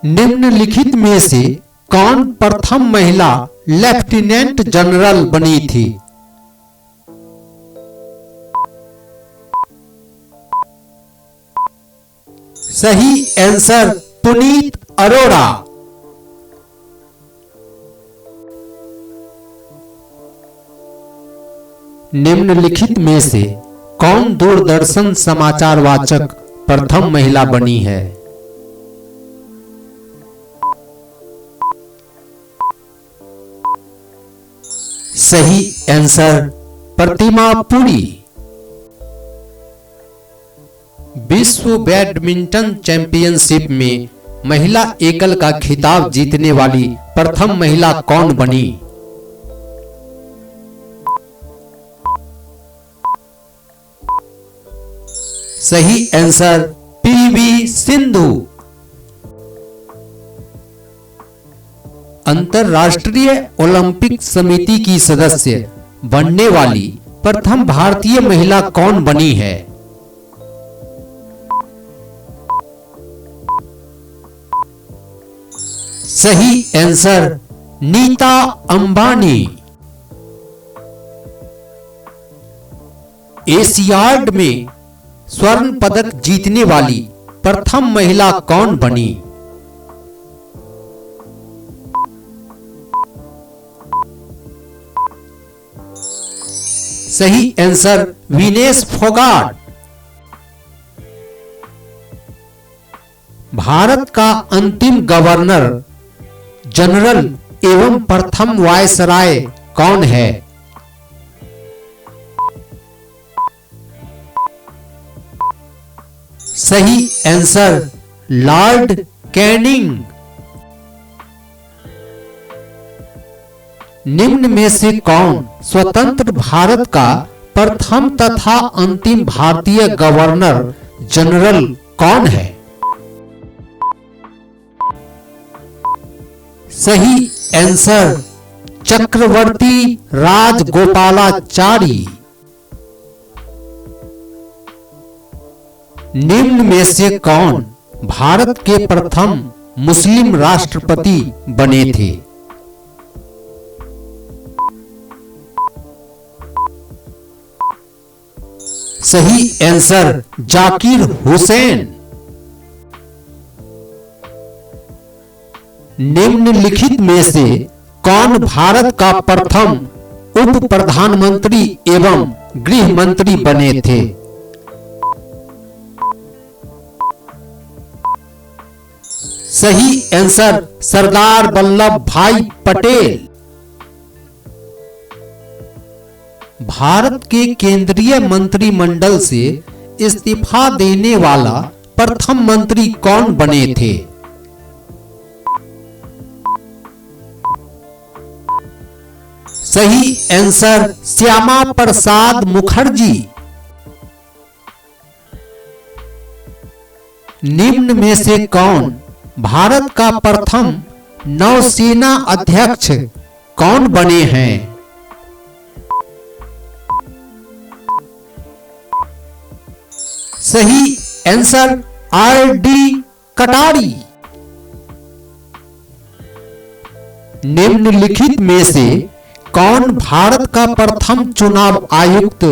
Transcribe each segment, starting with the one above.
निम्नलिखित में से कौन प्रथम महिला लेफ्टिनेंट जनरल बनी थी? सही आंसर पुनीत अरोड़ा। निम्नलिखित में से कौन दूरदर्शन समाचार वाचक प्रथम महिला बनी है? सही आंसर प्रतिमा पुरी। विश्व बैडमिंटन चैंपियनशिप में महिला एकल का खिताब जीतने वाली प्रथम महिला कौन बनी? सही आंसर पीवी सिंधु। अंतर्राष्ट्रीय ओलंपिक समिति की सदस्य बनने वाली प्रथम भारतीय महिला कौन बनी है? सही आंसर नीता अंबानी। एशियाड में स्वर्ण पदक जीतने वाली प्रथम महिला कौन बनी? सही आंसर विनेश फोगाट। भारत का अंतिम गवर्नर जनरल एवं प्रथम वायसराय कौन है? सही आंसर लॉर्ड कैनिंग। निम्न में से कौन स्वतंत्र भारत का प्रथम तथा अंतिम भारतीय गवर्नर जनरल कौन है? सही आंसर चक्रवर्ती राजगोपालाचारी। निम्न में से कौन भारत के प्रथम मुस्लिम राष्ट्रपति बने थे? सही आंसर जाकिर हुसैन। निम्नलिखित में से कौन भारत का प्रथम उप प्रधानमंत्री एवं गृह मंत्री बने थे? सही आंसर सरदार वल्लभ भाई पटेल। भारत के केंद्रीय मंत्रिमंडल से इस्तीफा देने वाला प्रथम मंत्री कौन बने थे? सही आंसर श्यामा प्रसाद मुखर्जी। निम्न में से कौन भारत का प्रथम नौसेना अध्यक्ष कौन बने हैं? सही आंसर आर.डी. कटारी। निम्नलिखित में से कौन भारत का प्रथम चुनाव आयुक्त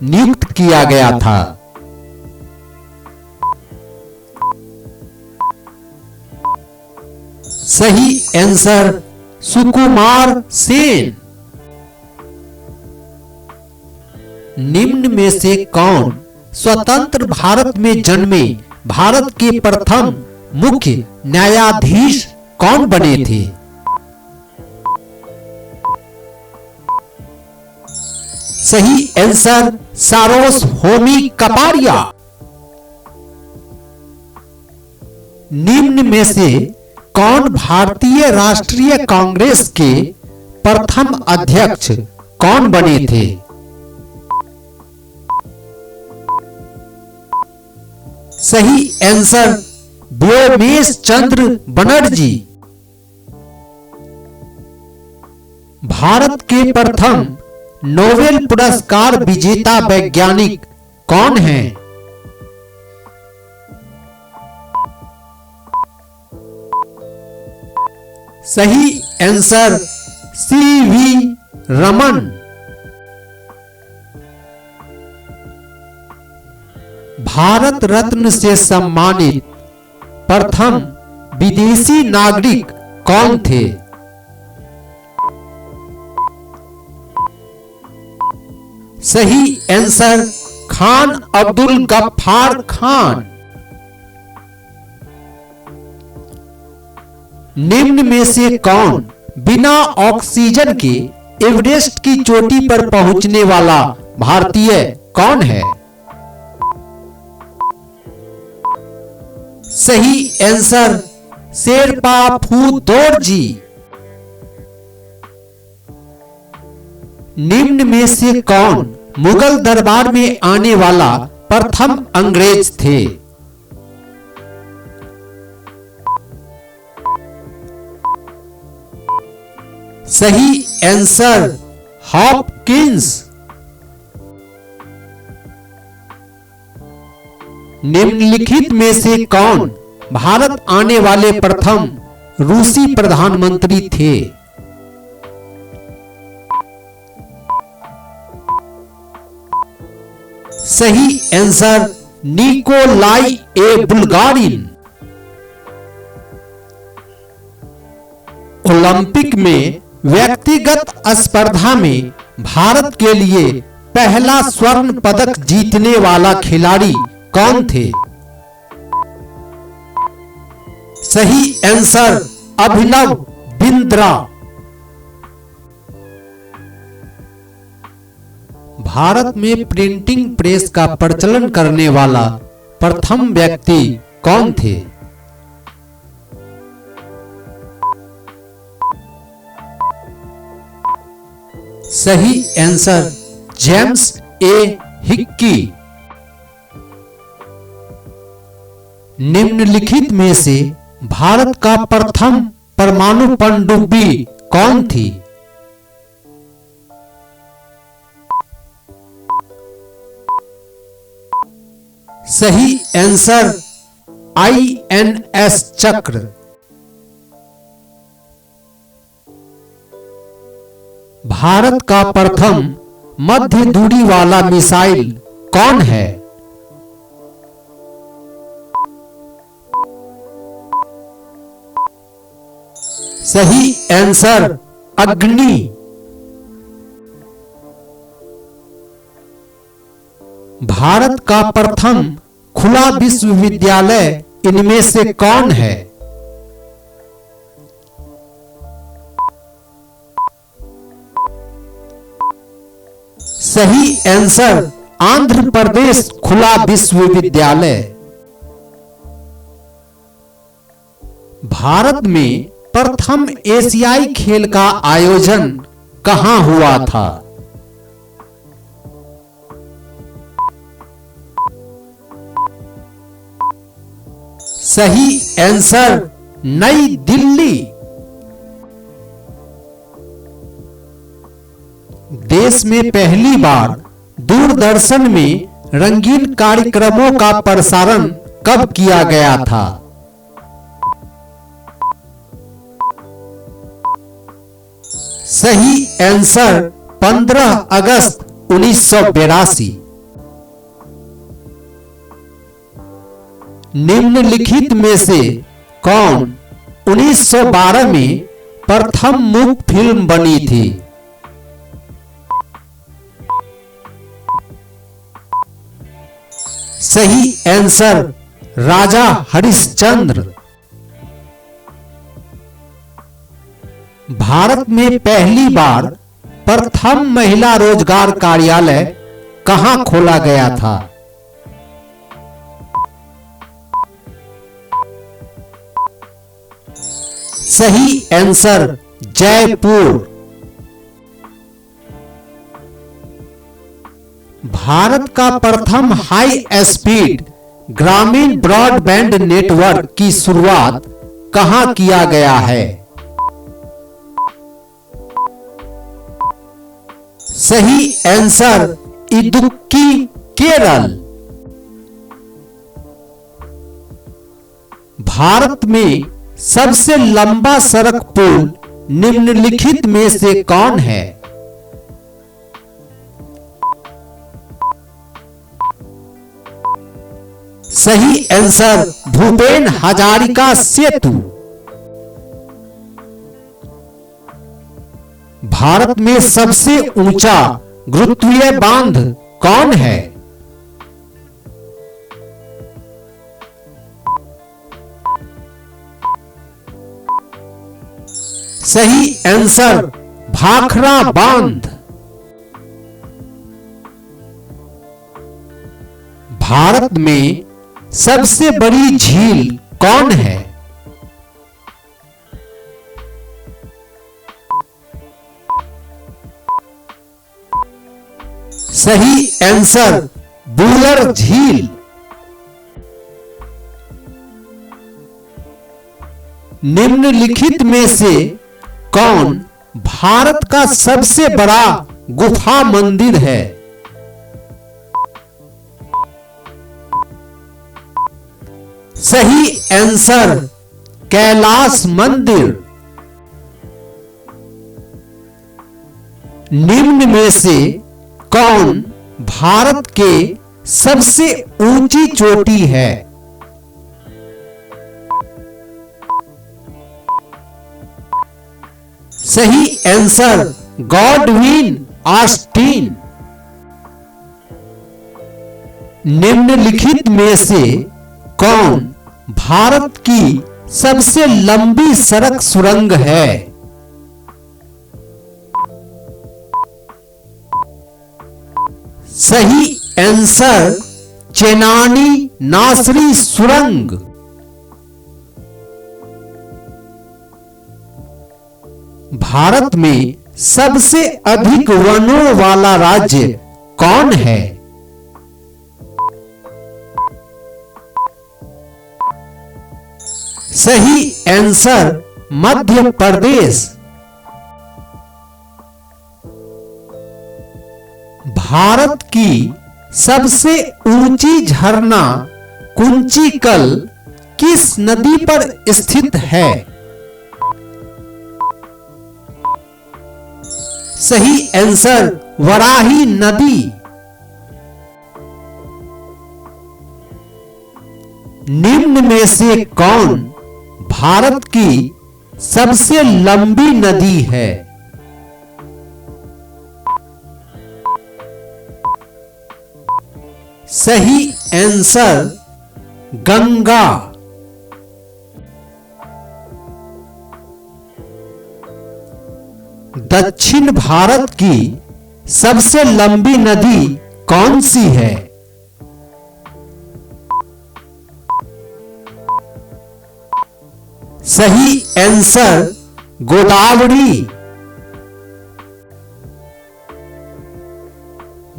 नियुक्त किया गया था? सही आंसर सुकुमार सेन। निम्न में से कौन स्वतंत्र भारत में जन्मे भारत के प्रथम मुख्य न्यायाधीश कौन बने थे? सही आंसर सारोस होमी कपारिया। निम्न में से कौन भारतीय राष्ट्रीय कांग्रेस के प्रथम अध्यक्ष कौन बने थे? सही आंसर व्योमेश चंद्र बनर्जी। भारत के प्रथम नोबेल पुरस्कार विजेता वैज्ञानिक कौन हैं? सही आंसर सीवी रमन। भारत रत्न से सम्मानित प्रथम विदेशी नागरिक कौन थे? सही आंसर खान अब्दुल गफ्फार खान। निम्न में से कौन बिना ऑक्सीजन के एवरेस्ट की चोटी पर पहुंचने वाला भारतीय कौन है? सही आंसर शेरपा फुदोरजी। निम्न में से कौन मुगल दरबार में आने वाला प्रथम अंग्रेज थे? सही आंसर हॉपकिंस। निम्नलिखित में से कौन भारत आने वाले प्रथम रूसी प्रधानमंत्री थे? सही आंसर निकोलाई ए बुल्गारिन। ओलंपिक में व्यक्तिगत स्पर्धा में भारत के लिए पहला स्वर्ण पदक जीतने वाला खिलाड़ी कौन थे? सही आंसर अभिनव बिंद्रा। भारत में प्रिंटिंग प्रेस का प्रचलन करने वाला प्रथम व्यक्ति कौन थे? सही आंसर जेम्स ए हिक्की। निम्नलिखित में से भारत का प्रथम परमाणु पनडुब्बी कौन थी? सही आंसर INS चक्र। भारत का प्रथम मध्य दूरी वाला मिसाइल कौन है? सही आंसर अग्नि। भारत का प्रथम खुला विश्वविद्यालय इनमें से कौन है? सही आंसर आंध्र प्रदेश खुला विश्वविद्यालय। भारत में प्रथम एशियाई खेल का आयोजन कहां हुआ था? सही आंसर नई दिल्ली। देश में पहली बार दूरदर्शन में रंगीन कार्यक्रमों का प्रसारण कब किया गया था? सही आंसर 15 अगस्त 1982। निम्नलिखित में से कौन 1912 में प्रथम मूक फिल्म बनी थी? सही आंसर राजा हरिश्चंद्र। भारत में पहली बार प्रथम महिला रोजगार कार्यालय कहां खोला गया था? सही आंसर जयपुर। भारत का प्रथम हाई स्पीड ग्रामीण ब्रॉडबैंड नेटवर्क की शुरुआत कहां किया गया है? सही आंसर इदुक्की केरल। भारत में सबसे लंबा सड़क पुल निम्नलिखित में से कौन है? सही आंसर भूपेन हजारिका सेतु। भारत में सबसे ऊंचा गुरुत्वीय बांध कौन है? सही आंसर भाखड़ा बांध। भारत में सबसे बड़ी झील कौन है? सही आंसर बुलर झील। निम्नलिखित में से कौन भारत का सबसे बड़ा गुफा मंदिर है? सही आंसर कैलाश मंदिर। निम्न में से कौन भारत के सबसे ऊंची चोटी है? सही आंसर गॉडविन ऑस्टिन। निम्नलिखित में से कौन भारत की सबसे लंबी सड़क सुरंग है? सही आंसर चेनानी नासरी सुरंग। भारत में सबसे अधिक वनों वाला राज्य कौन है? सही आंसर मध्य प्रदेश। भारत की सबसे ऊंची झरना कुंचिकल किस नदी पर स्थित है? सही आंसर वराही नदी। निम्न में से कौन भारत की सबसे लंबी नदी है? सही आंसर गंगा। दक्षिण भारत की सबसे लंबी नदी कौन सी है? सही आंसर गोदावरी।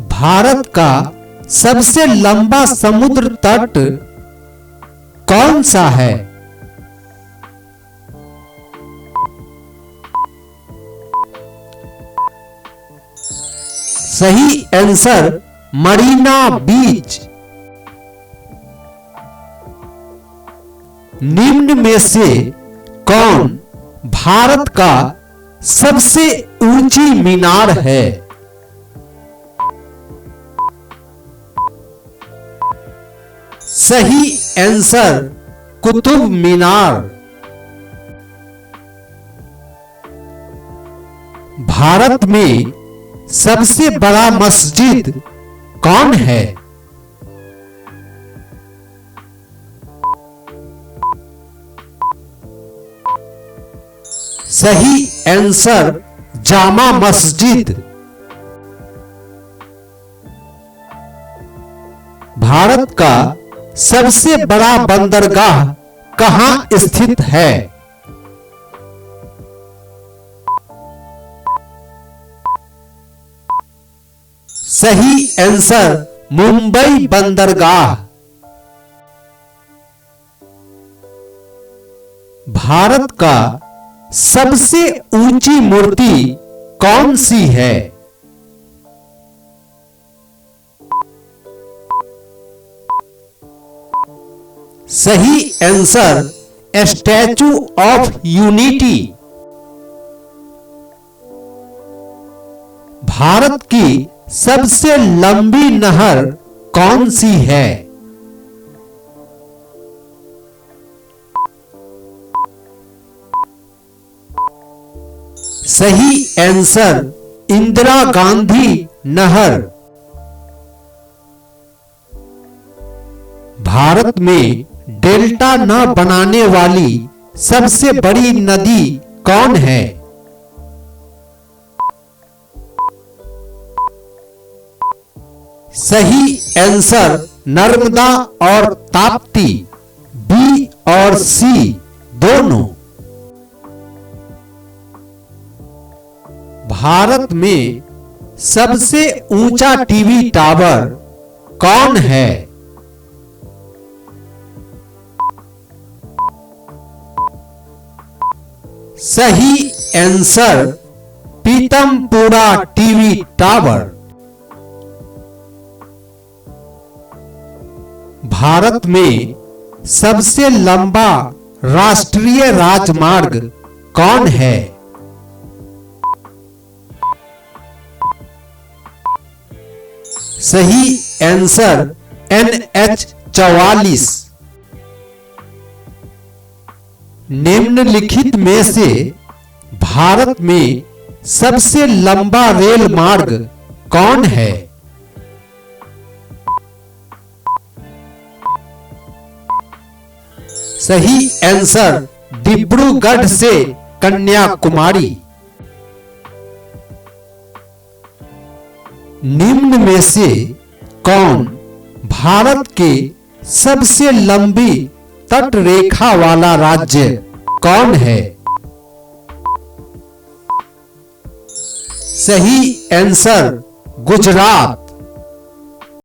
भारत का सबसे लंबा समुद्र तट कौन सा है? सही आंसर मरीना बीच। निम्न में से कौन भारत का सबसे ऊंची मीनार है? सही आंसर कुतुब मीनार। भारत में सबसे बड़ा मस्जिद कौन है? सही आंसर जामा मस्जिद। भारत का सबसे बड़ा बंदरगाह कहां स्थित है? सही आंसर मुंबई बंदरगाह। भारत का सबसे ऊंची मूर्ति कौन सी है? सही answer statue of unity. Bharat की सबसे लंबी नहर कौन सी है? सही आंसर इंदिरा गांधी नहर। भारत में डेल्टा न बनाने वाली सबसे बड़ी नदी कौन है? सही आंसर नर्मदा और ताप्ती, बी और सी दोनों। भारत में सबसे ऊंचा टीवी टावर कौन है? सही answer Pitampura TV tower. Bharat में सबसे लंबा राष्ट्रीय राजमार्ग कौन है? सही आंसर NH-44। निम्नलिखित में से भारत में सबसे लंबा रेल मार्ग कौन है? सही आंसर डिब्रूगढ़ से कन्याकुमारी। निम्न में से कौन भारत के सबसे लंबी तट रेखा वाला राज्य कौन है? सही आंसर गुजरात।